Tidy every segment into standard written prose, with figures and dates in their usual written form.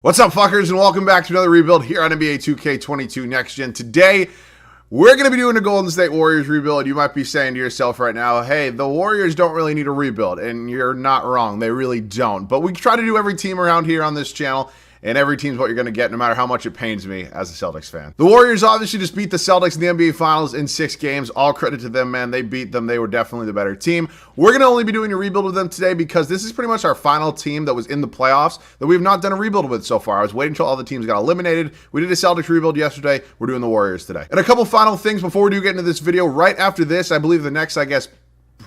What's up, fuckers, and welcome back to another rebuild here on NBA 2K22 Next Gen. Today, we're going to be doing a Golden State Warriors rebuild. You might be saying to yourself right now, hey, the Warriors don't really need a rebuild, and you're not wrong. They really don't. But we try to do every team around here on this channel, and every team's what you're going to get, no matter how much it pains me as a Celtics fan. The Warriors obviously just beat the Celtics in the NBA Finals in 6 games. All credit to them, man. They beat them. They were definitely the better team. We're going to only be doing a rebuild with them today because this is pretty much our final team that was in the playoffs that we've not done a rebuild with so far. I was waiting until all the teams got eliminated. We did a Celtics rebuild yesterday. We're doing the Warriors today. And a couple final things before we do get into this video. Right after this, I believe the next,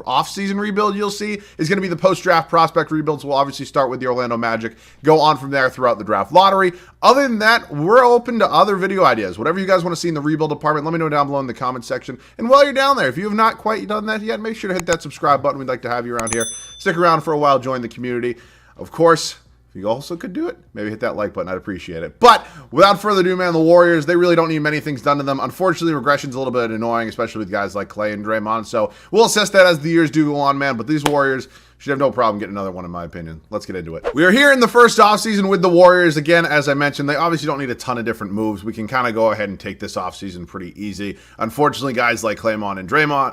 off-season rebuild you'll see is going to be the post-draft prospect rebuilds. We'll obviously start with the Orlando Magic, go on from there throughout the draft lottery. Other than that, we're open to other video ideas. Whatever you guys want to see in the rebuild department, let me know down below in the comment section. And while you're down there, if you have not quite done that yet, make sure to hit that subscribe button. We'd like to have you around here. Stick around for a while, join the community. Of course, if you also could do it, maybe hit that like button. I'd appreciate it. But without further ado, man, the Warriors, they really don't need many things done to them. Unfortunately, regression's a little bit annoying, especially with guys like Clay and Draymond. So we'll assess that as the years do go on, man. But these Warriors should have no problem getting another one, in my opinion. Let's get into it. We are here in the first offseason with the Warriors. Again, as I mentioned, they obviously don't need a ton of different moves. We can kind of go ahead and take this offseason pretty easy. Unfortunately, guys like Clay and Draymond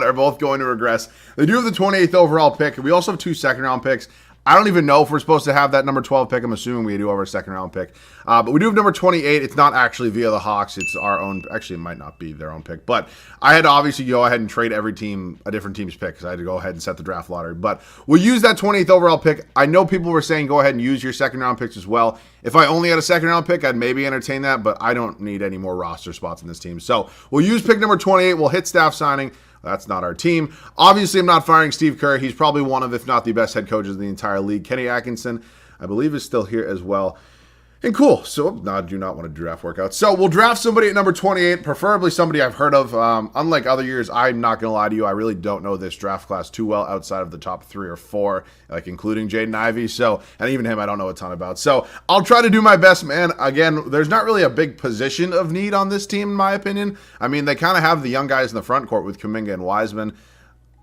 are both going to regress. They do have the 28th overall pick. We also have 2 second-round picks. I don't even know if we're supposed to have that number 12 pick. I'm assuming we do have our second-round pick. But we do have number 28. It's not actually via the Hawks. It's our own. Actually, it might not be their own pick. But I had to obviously go ahead and trade every team a different team's pick because I had to go ahead and set the draft lottery. But we'll use that 28th overall pick. I know people were saying go ahead and use your second-round picks as well. If I only had a second-round pick, I'd maybe entertain that. But I don't need any more roster spots in this team. So we'll use pick number 28. We'll hit staff signing. That's not our team. Obviously, I'm not firing Steve Kerr. He's probably one of, if not the best head coaches in the entire league. Kenny Atkinson, I believe, is still here as well. And cool. So, no, I do not want to draft workouts. So, we'll draft somebody at number 28, preferably somebody I've heard of. Unlike other years, I'm not going to lie to you. I really don't know this draft class too well outside of the top 3 or 4, like including Jaden Ivey. So, and even him, I don't know a ton about. So, I'll try to do my best, man. Again, there's not really a big position of need on this team, in my opinion. I mean, they kind of have the young guys in the front court with Kuminga and Wiseman.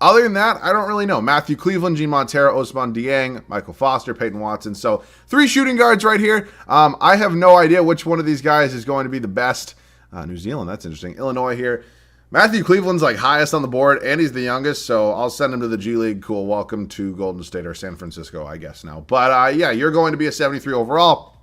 Other than that, I don't really know. Matthew Cleveland, Gene Montero, Ousmane Dieng, Michael Foster, Peyton Watson. So 3 shooting guards right here. I have no idea which one of these guys is going to be the best. New Zealand, that's interesting. Illinois here. Matthew Cleveland's like highest on the board, and he's the youngest, so I'll send him to the G League. Cool. Welcome to Golden State or San Francisco, I guess now. But yeah, you're going to be a 73 overall.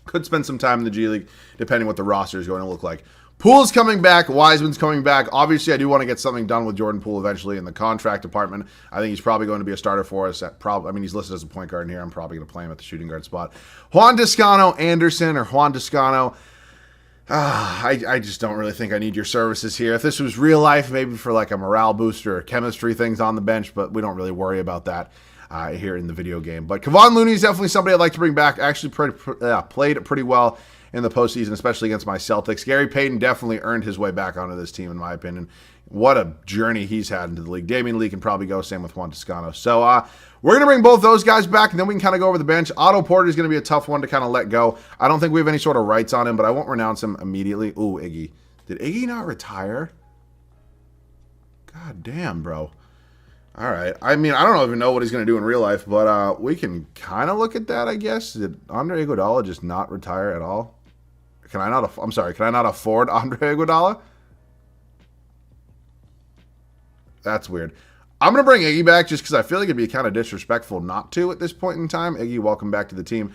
Could spend some time in the G League, depending what the roster is going to look like. Poole's coming back. Wiseman's coming back. Obviously, I do want to get something done with Jordan Poole eventually in the contract department. I think he's probably going to be a starter for us. He's listed as a point guard in here. I'm probably going to play him at the shooting guard spot. Juan Toscano Anderson or Juan Toscano. I just don't really think I need your services here. If this was real life, maybe for like a morale booster or chemistry things on the bench, but we don't really worry about that here in the video game. But Kevon Looney is definitely somebody I'd like to bring back. Actually played pretty well in the postseason, especially against my Celtics. Gary Payton definitely earned his way back onto this team, in my opinion. What a journey he's had into the league. Damian Lee can probably go, same with Juan Toscano. So we're going to bring both those guys back, and then we can kind of go over the bench. Otto Porter is going to be a tough one to kind of let go. I don't think we have any sort of rights on him, but I won't renounce him immediately. Ooh, Iggy. Did Iggy not retire? God damn, bro. All right. I mean, I don't even know what he's going to do in real life, but we can kind of look at that, I guess. Did Andre Iguodala just not retire at all? Can I not afford Andre Iguodala? That's weird. I'm going to bring Iggy back just because I feel like it'd be kind of disrespectful not to at this point in time. Iggy, welcome back to the team.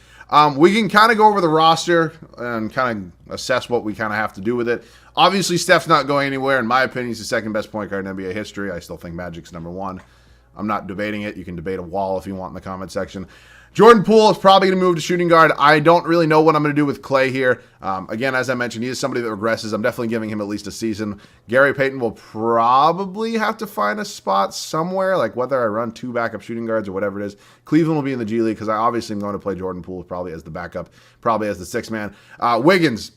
We can kind of go over the roster and kind of assess what we kind of have to do with it. Obviously, Steph's not going anywhere. In my opinion, he's the second best point guard in NBA history. I still think Magic's number 1. I'm not debating it. You can debate a wall if you want in the comment section. Jordan Poole is probably going to move to shooting guard. I don't really know what I'm going to do with Clay here. Again, as I mentioned, he is somebody that regresses. I'm definitely giving him at least a season. Gary Payton will probably have to find a spot somewhere, like whether I run 2 backup shooting guards or whatever it is. Cleveland will be in the G League because I obviously am going to play Jordan Poole probably as the backup, probably as the 6th man. Wiggins,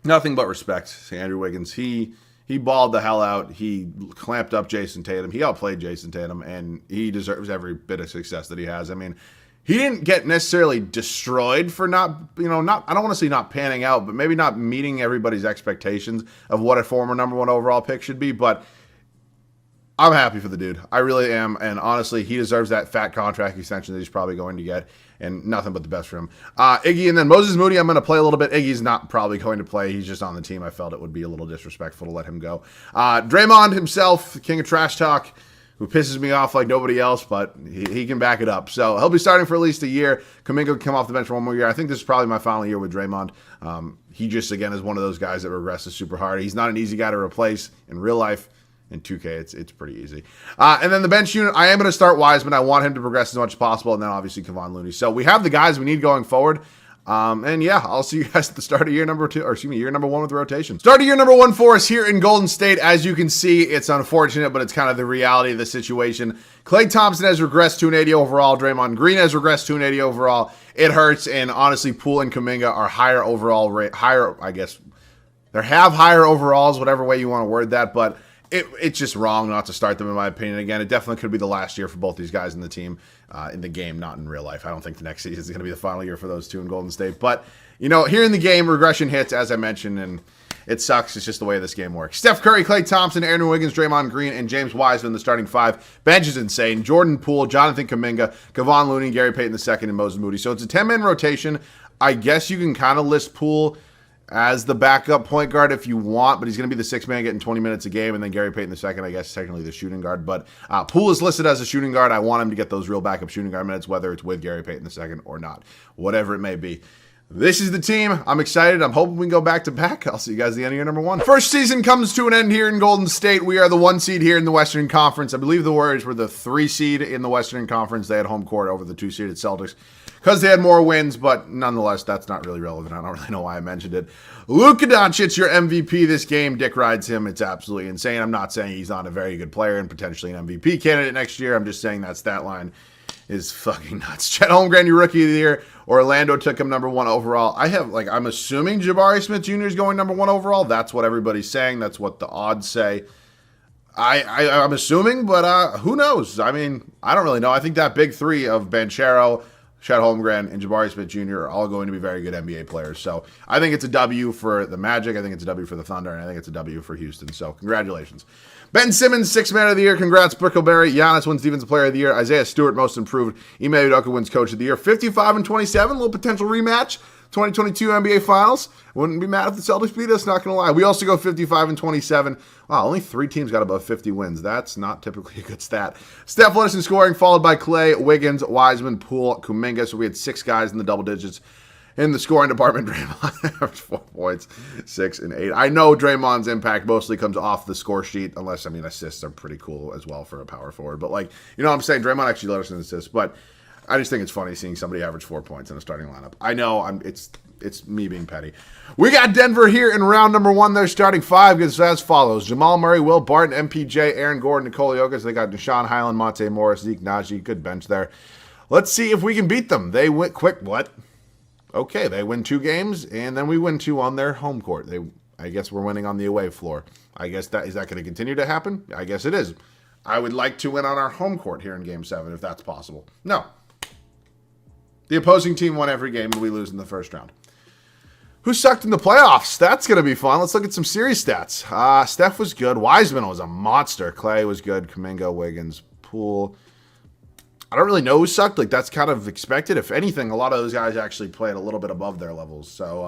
nothing but respect to Andrew Wiggins. He balled the hell out. He clamped up Jason Tatum. He outplayed Jason Tatum, and he deserves every bit of success that he has. I mean, he didn't get necessarily destroyed for not, I don't want to say not panning out, but maybe not meeting everybody's expectations of what a former number 1 overall pick should be. But I'm happy for the dude. I really am. And honestly, he deserves that fat contract extension that he's probably going to get. And nothing but the best for him. Iggy and then Moses Moody, I'm going to play a little bit. Iggy's not probably going to play. He's just on the team. I felt it would be a little disrespectful to let him go. Draymond himself, king of trash talk, who pisses me off like nobody else, but he can back it up. So he'll be starting for at least a year. Kuminga will come off the bench for one more year. I think this is probably my final year with Draymond. He just, again, is one of those guys that regresses super hard. He's not an easy guy to replace in real life. In 2K, it's pretty easy. And then the bench unit, I am going to start Wiseman. I want him to progress as much as possible, and then obviously Kevon Looney. So we have the guys we need going forward. And yeah, I'll see you guys at the start of year number 2, or excuse me, year number 1 with the rotation. Start of year number 1 for us here in Golden State. As you can see, it's unfortunate, but it's kind of the reality of the situation. Klay Thompson has regressed to an 80 overall. Draymond Green has regressed to an 80 overall. It hurts, and honestly, Poole and Kuminga are higher overall rate, I guess. They have higher overalls, whatever way you want to word that, but it's just wrong not to start them, in my opinion. Again, it definitely could be the last year for both these guys in the team, in the game, not in real life. I don't think the next season is going to be the final year for those two in Golden State. But, here in the game, regression hits, as I mentioned, and it sucks. It's just the way this game works. Steph Curry, Klay Thompson, Aaron Wiggins, Draymond Green, and James Wiseman, the starting 5. Bench is insane. Jordan Poole, Jonathan Kuminga, Kevon Looney, Gary Payton II, and Moses Moody. So it's a 10-man rotation. I guess you can kind of list Poole as the backup point guard if you want, but he's going to be the 6th man getting 20 minutes a game, and then Gary Payton II, I guess, technically the shooting guard. But Poole is listed as a shooting guard. I want him to get those real backup shooting guard minutes, whether it's with Gary Payton II or not, whatever it may be. This is the team. I'm excited. I'm hoping we can go back-to-back. I'll see you guys at the end of year number 1. First season comes to an end here in Golden State. We are the 1 seed here in the Western Conference. I believe the Warriors were the 3 seed in the Western Conference. They had home court over the 2-seeded Celtics because they had more wins, but nonetheless, that's not really relevant. I don't really know why I mentioned it. Luka Doncic, your MVP this game. Dick rides him. It's absolutely insane. I'm not saying he's not a very good player and potentially an MVP candidate next year. I'm just saying that stat line is fucking nuts. Chet Holmgren, your rookie of the year. Orlando took him number 1 overall. I'm assuming Jabari Smith Jr. is going number 1 overall. That's what everybody's saying. That's what the odds say. I'm assuming, but who knows? I mean, I don't really know. I think that big 3 of Banchero, Chet Holmgren, and Jabari Smith Jr. are all going to be very good NBA players. So I think it's a W for the Magic. I think it's a W for the Thunder. And I think it's a W for Houston. So congratulations. Ben Simmons, 6th man of the year. Congrats, Brickleberry. Giannis wins Defensive Player of the Year. Isaiah Stewart, most improved. Ime Udoka wins Coach of the Year. 55-27, little potential rematch. 2022 NBA Finals. Wouldn't be mad if the Celtics beat us, not going to lie. We also go 55-27. Wow, only 3 teams got above 50 wins. That's not typically a good stat. Steph led us in scoring, followed by Klay, Wiggins, Wiseman, Poole, Kuminga. So we had 6 guys in the double digits. In the scoring department, Draymond averaged 4 points, 6 and 8. I know Draymond's impact mostly comes off the score sheet, unless, assists are pretty cool as well for a power forward. But, what I'm saying? Draymond actually led us in assists, but I just think it's funny seeing somebody average 4 points in a starting lineup. I know it's me being petty. We got Denver here in round number 1. Their starting 5 goes as follows: Jamal Murray, Will Barton, MPJ, Aaron Gordon, Nikola Jokic. They got Deshaun Highland, Monte Morris, Zeke Naji. Good bench there. Let's see if we can beat them. They went quick. What? Okay, they win 2 games, and then we win 2 on their home court. I guess we're winning on the away floor. Is that going to continue to happen? I guess it is. I would like to win on our home court here in Game 7, if that's possible. No. The opposing team won every game, and we lose in the first round. Who sucked in the playoffs? That's going to be fun. Let's look at some series stats. Steph was good. Wiseman was a monster. Klay was good. Kuminga, Wiggins, Poole. I don't really know who sucked. That's kind of expected. If anything, a lot of those guys actually played a little bit above their levels. So,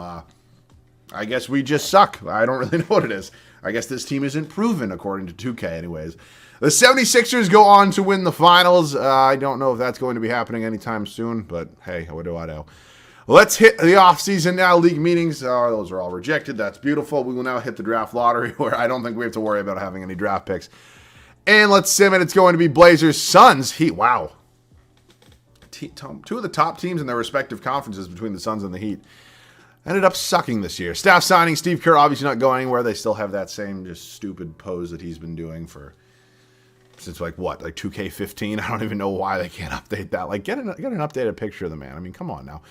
I guess we just suck. I don't really know what it is. I guess this team isn't proven, according to 2K anyways. The 76ers go on to win the finals. I don't know if that's going to be happening anytime soon, but hey, what do I know? Let's hit the offseason now. League meetings, those are all rejected. That's beautiful. We will now hit the draft lottery, where I don't think we have to worry about having any draft picks. And let's sim it. It's going to be Blazers, Suns, Heat. Wow. 2 of the top teams in their respective conferences between the Suns and the Heat ended up sucking this year. Staff signing, Steve Kerr obviously not going anywhere. They still have that same just stupid pose that he's been doing since 2K15. I don't even know why they can't update that. Get an updated picture of the man. I mean, come on now.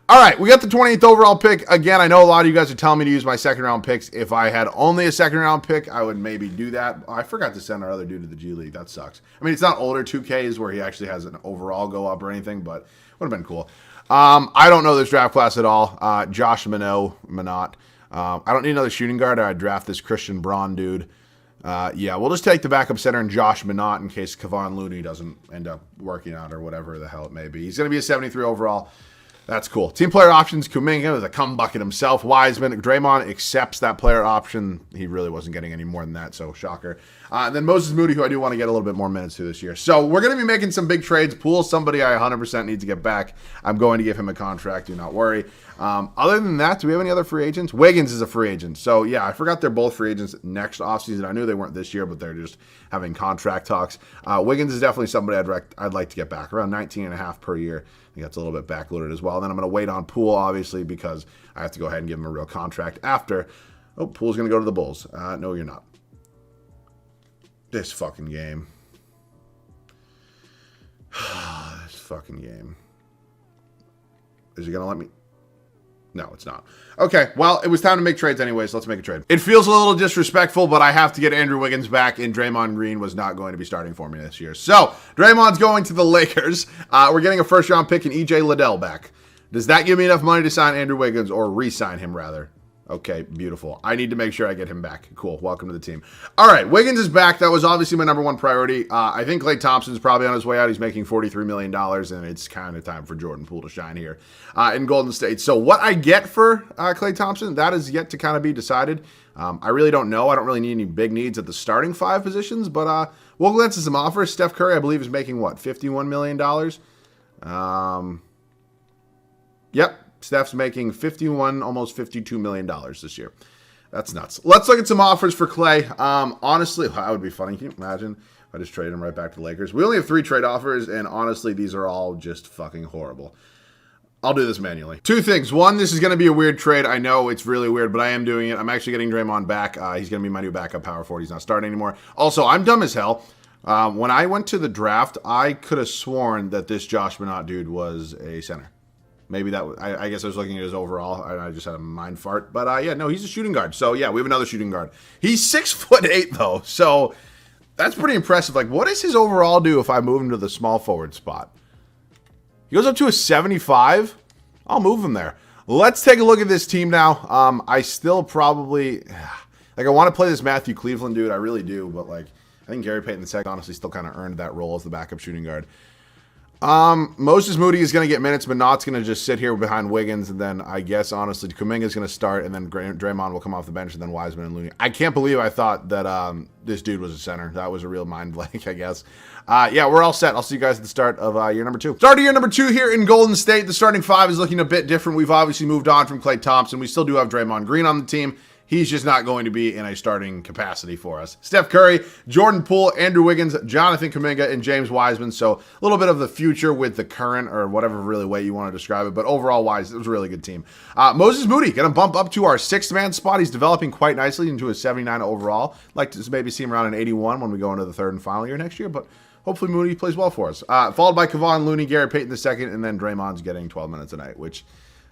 All right, we got the 28th overall pick. Again, I know a lot of you guys are telling me to use my second-round picks. If I had only a second-round pick, I would maybe do that. I forgot to send our other dude to the G League. That sucks. I mean, it's not older 2Ks where he actually has an overall go-up or anything, but would have been cool. I don't know this draft class at all. Josh Minot. I don't need another shooting guard. I'd draft this Christian Braun dude. Yeah, we'll just take the backup center and Josh Minott in case Kevon Looney doesn't end up working out or whatever the hell it may be. He's going to be a 73 overall. That's cool. Team player options, Kuminga with a cum bucket himself. Wiseman, Draymond accepts that player option. He really wasn't getting any more than that, so shocker. And then Moses Moody, who I do want to get a little bit more minutes to this year. So we're going to be making some big trades. Poole, somebody I 100% need to get back. I'm going to give him a contract, do not worry. Other than that, do we have any other free agents? Wiggins is a free agent. So yeah, I forgot they're both free agents next offseason. I knew they weren't this year, but they're just having contract talks. Wiggins is definitely somebody I'd like to get back, around 19.5 per year. I think that's a little bit backloaded as well. Then I'm going to wait on Poole, obviously, because I have to go ahead and give him a real contract after. Oh, Poole's going to go to the Bulls. No, you're not. This fucking game. This fucking game. Is he going to let me? No, it's not. Okay, well, it was time to make trades anyways. Let's make a trade. It feels a little disrespectful, but I have to get Andrew Wiggins back, and Draymond Green was not going to be starting for me this year. So, Draymond's going to the Lakers. We're getting a first-round pick and E.J. Liddell back. Does that give me enough money to sign Andrew Wiggins, or re-sign him, rather? Okay, beautiful. I need to make sure I get him back. Cool. Welcome to the team. All right, Wiggins is back. That was obviously my number one priority. I think Klay Thompson's probably on his way out. He's making $43 million, and it's kind of time for Jordan Poole to shine here in Golden State. So what I get for Klay Thompson, that is yet to kind of be decided. I really don't know. I don't really need any big needs at the starting 5 positions, but we'll glance at some offers. Steph Curry, I believe, is making, what, $51 million? Yep. Steph's making almost $52 million this year. That's nuts. Let's look at some offers for Klay. Honestly, that would be funny. Can you imagine if I just traded him right back to the Lakers? We only have 3 trade offers, and honestly, these are all just fucking horrible. I'll do this manually. 2 things. 1, this is going to be a weird trade. I know it's really weird, but I am doing it. I'm actually getting Draymond back. He's going to be my new backup power forward. He's not starting anymore. Also, I'm dumb as hell. When I went to the draft, I could have sworn that this Josh Minott dude was a center. Maybe that was, I guess I was looking at his overall. I just had a mind fart. But yeah, no, he's a shooting guard. So yeah, we have another shooting guard. He's 6'8" though. So that's pretty impressive. Like, what does his overall do if I move him to the small forward spot? He goes up to a 75. I'll move him there. Let's take a look at this team now. I still probably, like, I want to play this Matthew Cleveland dude. I really do. But like, I think Gary Payton II honestly still kind of earned that role as the backup shooting guard. Moses Moody is going to get minutes, but Nott's going to just sit here behind Wiggins, and then I guess, honestly, Kuminga is going to start, and then Draymond will come off the bench, and then Wiseman and Looney. I can't believe I thought that this dude was a center. That was a real mind blank, I guess. Yeah, we're all set. I'll see you guys at the start of year number 2. Start of year number 2 here in Golden State. The starting 5 is looking a bit different. We've obviously moved on from Klay Thompson. We still do have Draymond Green on the team. He's just not going to be in a starting capacity for us. Steph Curry, Jordan Poole, Andrew Wiggins, Jonathan Kuminga, and James Wiseman. So a little bit of the future with the current, or whatever really way you want to describe it. But overall wise, it was a really good team. Moses Moody going to bump up to our 6th-man spot. He's developing quite nicely into a 79 overall. Like to maybe see him around an 81 when we go into the 3rd and final year next year. But hopefully Moody plays well for us. Followed by Kevon Looney, Gary Payton II, and then Draymond's getting 12 minutes a night, which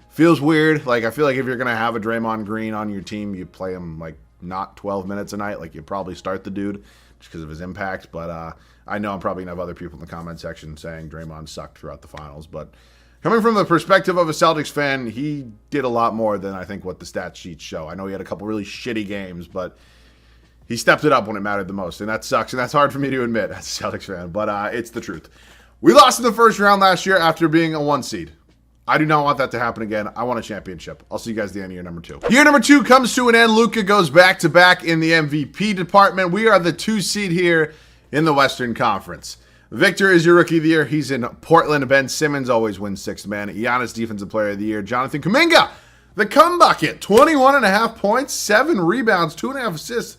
feels weird. Like, I feel like if you're going to have a Draymond Green on your team, you play him, like, not 12 minutes a night. Like, you probably start the dude just because of his impact. But I know I'm probably going to have other people in the comment section saying Draymond sucked throughout the finals. But coming from the perspective of a Celtics fan, he did a lot more than I think what the stat sheets show. I know he had a couple really shitty games, but he stepped it up when it mattered the most. And that sucks, and that's hard for me to admit as a Celtics fan. But it's the truth. We lost in the first round last year after being a 1 seed. I do not want that to happen again. I want a championship. I'll see you guys at the end of year number 2. Year number 2 comes to an end. Luka goes back-to-back in the MVP department. We are the 2 seed here in the Western Conference. Victor is your rookie of the year. He's in Portland. Ben Simmons always wins 6th man. Giannis, defensive player of the year. Jonathan Kuminga, the cum bucket. 21.5 points, 7 rebounds, 2.5 assists.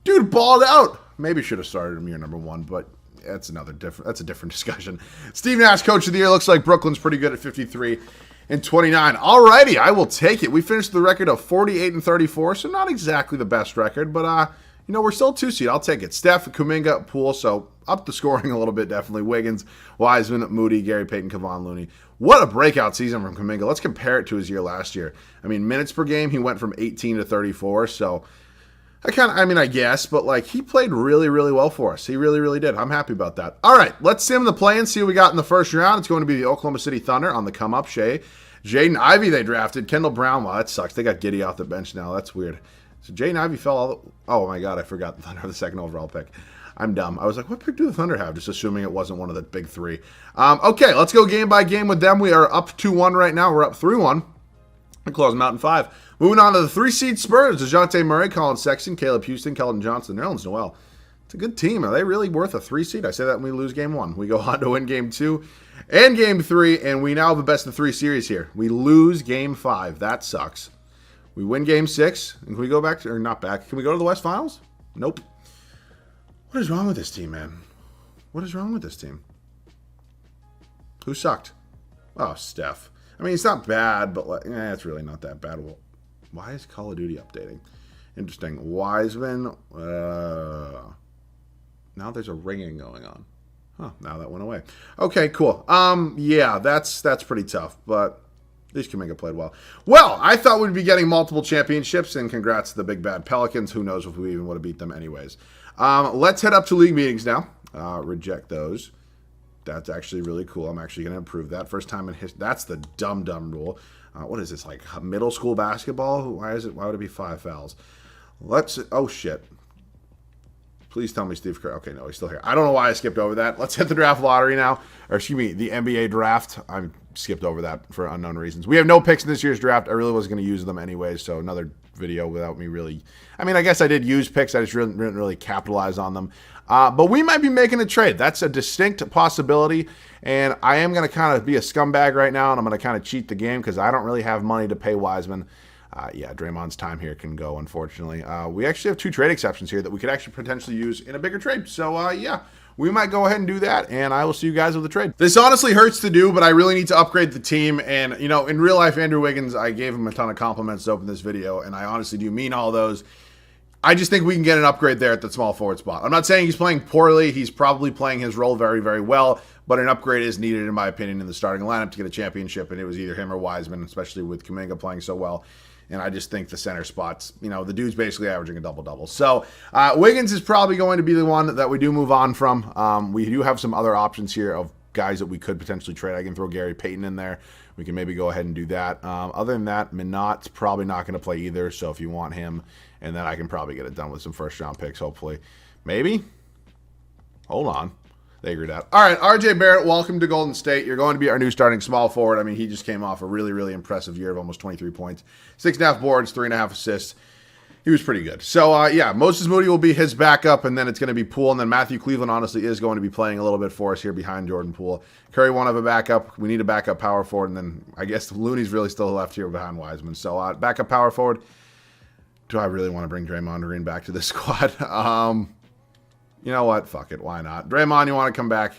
Dude balled out. Maybe should have started him year number 1, but that's a different discussion. Steve Nash, coach of the year. Looks like Brooklyn's pretty good at 53 and 29. Alrighty, I will take it. We finished the record of 48 and 34, so not exactly the best record, but we're still 2 seed. I'll take it. Steph, Kuminga, Poole, so up the scoring a little bit, definitely. Wiggins, Wiseman, Moody, Gary Payton, Kevon Looney. What a breakout season from Kuminga. Let's compare it to his year last year. I mean, minutes per game, he went from 18 to 34, so I guess, but like, he played really, really well for us. He really, really did. I'm happy about that. All right, let's sim the play and see what we got in the first round. It's going to be the Oklahoma City Thunder on the come up. Jaden Ivey they drafted. Kendall Brown, well, that sucks. They got Giddey off the bench now. That's weird. So Jaden Ivey fell all the... Oh, my God, I forgot the Thunder, the second overall pick. I'm dumb. I was like, what pick do the Thunder have? Just assuming it wasn't one of the big three. Okay, let's go game by game with them. We are up 2-1 right now. We're up 3-1. We close them out in 5. Moving on to the 3-seed Spurs. DeJounte Murray, Colin Sexton, Caleb Houston, Keldon Johnson, Nerlens Noel. It's a good team. Are they really worth a 3-seed? I say that when we lose game 1. We go on to win game 2 and game 3, and we now have a best of 3 series here. We lose game 5. That sucks. We win game 6. And can we go back to, or not back, can we go to the West Finals? Nope. What is wrong with this team, man? What is wrong with this team? Who sucked? Oh, Steph. I mean, it's not bad, but like, it's really not that bad. Well, why is Call of Duty updating? Interesting. Wiseman. Now there's a ringing going on. Huh, now that went away. Okay, cool. Yeah, that's pretty tough, but at least Kuminga played well. Well, I thought we'd be getting multiple championships, and congrats to the big bad Pelicans. Who knows if we even would have beat them anyways. Let's head up to league meetings now. Reject those. That's actually really cool. I'm actually going to improve that. First time in history. That's the dumb rule. What is this, like middle school basketball? Why would it be 5 fouls? Oh, shit. Please tell me Steve Kerr. Okay, no, he's still here. I don't know why I skipped over that. Let's hit the draft lottery now. Or excuse me, the NBA draft. I skipped over that for unknown reasons. We have no picks in this year's draft. I really wasn't going to use them anyway, so another video without me really... I mean, I guess I did use picks. I just didn't really capitalize on them. But we might be making a trade. That's a distinct possibility, and I am going to kind of be a scumbag right now, and I'm going to kind of cheat the game because I don't really have money to pay Wiseman. Yeah, Draymond's time here can go, unfortunately. We actually have 2 trade exceptions here that we could actually potentially use in a bigger trade. So, yeah, we might go ahead and do that, and I will see you guys with the trade. This honestly hurts to do, but I really need to upgrade the team. And, you know, in real life, Andrew Wiggins, I gave him a ton of compliments to open this video, and I honestly do mean all those. I just think we can get an upgrade there at the small forward spot. I'm not saying he's playing poorly. He's probably playing his role very, very well, but an upgrade is needed, in my opinion, in the starting lineup to get a championship, and it was either him or Wiseman, especially with Kuminga playing so well. And I just think the center spots, you know, the dude's basically averaging a double-double. So Wiggins is probably going to be the one that we do move on from. We do have some other options here of guys that we could potentially trade. I can throw Gary Payton in there. We can maybe go ahead and do that. Other than that, Minot's probably not going to play either. So if you want him, and then I can probably get it done with some first-round picks, hopefully. Maybe? Hold on. They figured it out. All right, RJ Barrett, welcome to Golden State. You're going to be our new starting small forward. I mean, he just came off a really, really impressive year of almost 23 points. 6.5 boards, 3.5 assists. He was pretty good. So, yeah, Moses Moody will be his backup, and then it's going to be Poole. And then Matthew Cleveland, honestly, is going to be playing a little bit for us here behind Jordan Poole. Curry won't have a backup. We need a backup power forward. And then I guess Looney's really still left here behind Wiseman. So, backup power forward. Do I really want to bring Draymond Green back to this squad? You know what? Fuck it. Why not? Draymond, you want to come back?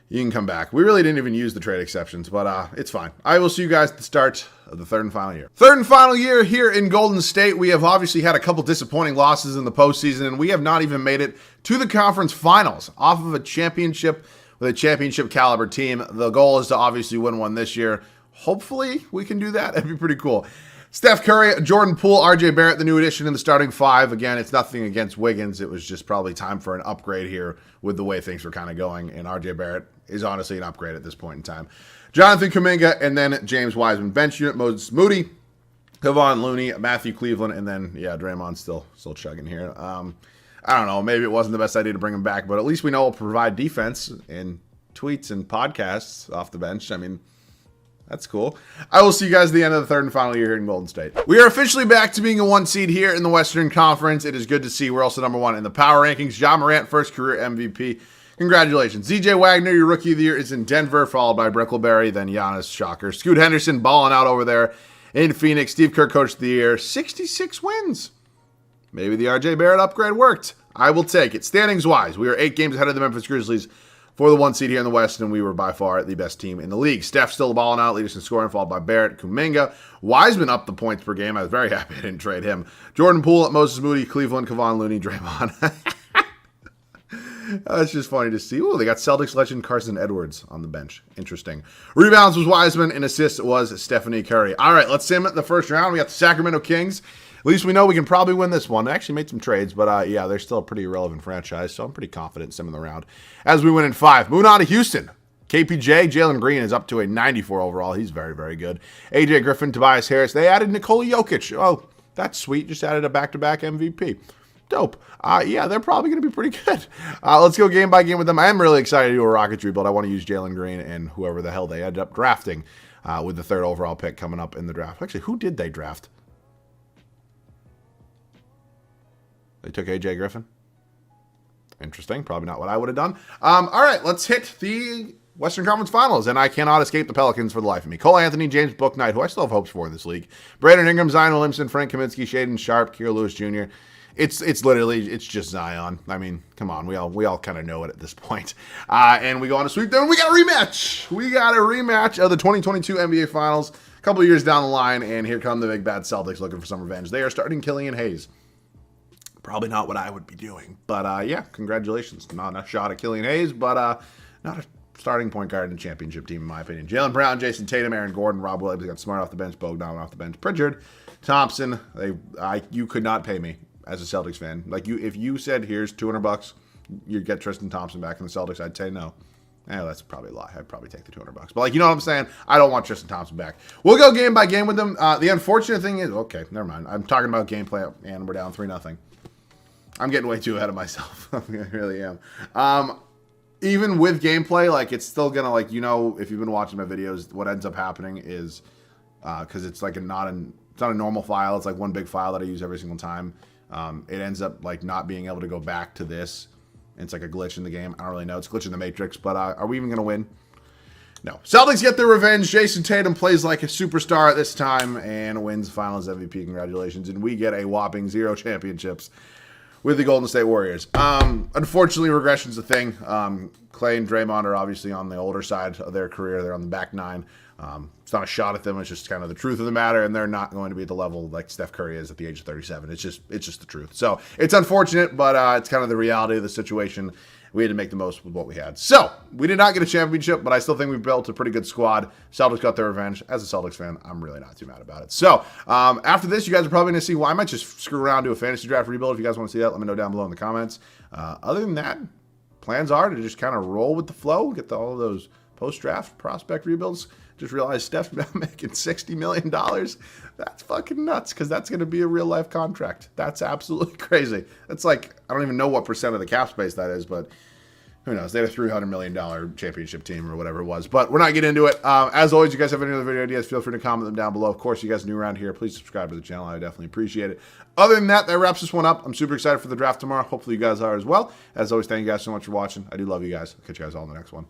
You can come back. We really didn't even use the trade exceptions, but it's fine. I will see you guys at the start of the third and final year. Third and final year here in Golden State. We have obviously had a couple disappointing losses in the postseason, and we have not even made it to the conference finals off of a championship with a championship caliber team. The goal is to obviously win one this year. Hopefully we can do that. That'd be pretty cool. Steph Curry, Jordan Poole, RJ Barrett, the new addition in the starting 5. Again, it's nothing against Wiggins. It was just probably time for an upgrade here with the way things were kind of going. And RJ Barrett is honestly an upgrade at this point in time. Jonathan Kuminga, and then James Wiseman. Bench unit, Moses Moody, Kevon Looney, Matthew Cleveland, and then, yeah, Draymond's still chugging here. I don't know. Maybe it wasn't the best idea to bring him back, but at least we know we'll provide defense in tweets and podcasts off the bench. I mean, that's cool. I will see you guys at the end of the third and final year here in Golden State. We are officially back to being a 1 seed here in the Western Conference. It is good to see. We're also number 1 in the power rankings. Ja Morant, first career MVP. Congratulations. DJ Wagner, your rookie of the year, is in Denver, followed by Brickleberry, then Giannis, shocker. Scoot Henderson balling out over there in Phoenix. Steve Kerr, coach of the year. 66 wins. Maybe the RJ Barrett upgrade worked. I will take it. Standings-wise, we are 8 games ahead of the Memphis Grizzlies for the 1 seed here in the West, and we were by far the best team in the league. Steph still balling out, leaders in scoring, followed by Barrett, Kuminga. Wiseman up the points per game. I was very happy I didn't trade him. Jordan Poole, Moses Moody, Cleveland, Kevon Looney, Draymond. That's just funny to see. Ooh, they got Celtics legend Carson Edwards on the bench. Interesting. Rebounds was Wiseman, and assists was Stephanie Curry. All right, let's see him at the first round. We got the Sacramento Kings. At least we know we can probably win this one. I actually made some trades, but yeah, they're still a pretty irrelevant franchise, so I'm pretty confident in simming the round as we win in 5. Moving on to Houston. KPJ, Jalen Green is up to a 94 overall. He's very, very good. AJ Griffin, Tobias Harris. They added Nikola Jokic. Oh, That's sweet. Just added a back-to-back MVP. Dope. Yeah, they're probably going to be pretty good. Let's go game by game with them. I am really excited to do a Rockets rebuild. I want to use Jalen Green and whoever the hell they ended up drafting with the 3rd overall pick coming up in the draft. Actually, who did they draft? They took A.J. Griffin. Interesting. Probably not what I would have done. All right, let's hit the Western Conference Finals, and I cannot escape the Pelicans for the life of me. Cole Anthony, James Bouknight, who I still have hopes for in this league. Brandon Ingram, Zion Williamson, Frank Kaminsky, Shaedon Sharpe, Kira Lewis Jr. It's literally just Zion. I mean, come on, we all kind of know it at this point. And we go on to sweep them. We got a rematch. We got a rematch of the 2022 NBA Finals. A couple of years down the line, and here come the big bad Celtics looking for some revenge. They are starting Killian Hayes. Probably not what I would be doing, but yeah, congratulations. Not a shot at Killian Hayes, but not a starting point guard in the championship team, in my opinion. Jaylen Brown, Jason Tatum, Aaron Gordon, Rob Williams got Smart off the bench, Bogdan off the bench, Pritchard, Thompson. You could not pay me as a Celtics fan. Like if you said here's $200, you get Tristan Thompson back in the Celtics, I'd say no. That's probably a lie. I'd probably take the $200. But like, you know what I'm saying? I don't want Tristan Thompson back. We'll go game by game with them. The unfortunate thing is, okay, never mind. I'm talking about gameplay, and we're down 3-0. I'm getting way too ahead of myself. I really am. Even with gameplay, like it's still gonna like, you know, if you've been watching my videos, what ends up happening is because it's like it's not a normal file. It's like one big file that I use every single time. It ends up like not being able to go back to this. It's like a glitch in the game. I don't really know. It's a glitch in the Matrix. But are we even gonna win? No. Celtics get their revenge. Jason Tatum plays like a superstar at this time and wins Finals MVP. Congratulations. And we get a whopping 0 championships with the Golden State Warriors. Unfortunately, regression's a thing. Clay and Draymond are obviously on the older side of their career. They're on the back 9. It's not a shot at them. It's just kind of the truth of the matter, and they're not going to be at the level like Steph Curry is at the age of 37. It's just the truth. So it's unfortunate, but it's kind of the reality of the situation. We had to make the most with what we had. So we did not get a championship, but I still think we built a pretty good squad. Celtics got their revenge. As a Celtics fan, I'm really not too mad about it. So after this, you guys are probably going to see why I might just screw around, do a fantasy draft rebuild. If you guys want to see that, let me know down below in the comments. Other than that, plans are to just kind of roll with the flow, get all of those post-draft prospect rebuilds. Just realized Steph's making $60 million. That's fucking nuts, because that's going to be a real-life contract. That's absolutely crazy. That's like, I don't even know what percent of the cap space that is, but who knows? They had a $300 million championship team or whatever it was. But we're not getting into it. As always, you guys have any other video ideas, feel free to comment them down below. Of course, you guys are new around here, please subscribe to the channel. I definitely appreciate it. Other than that, that wraps this one up. I'm super excited for the draft tomorrow. Hopefully you guys are as well. As always, thank you guys so much for watching. I do love you guys. I'll catch you guys all in the next one.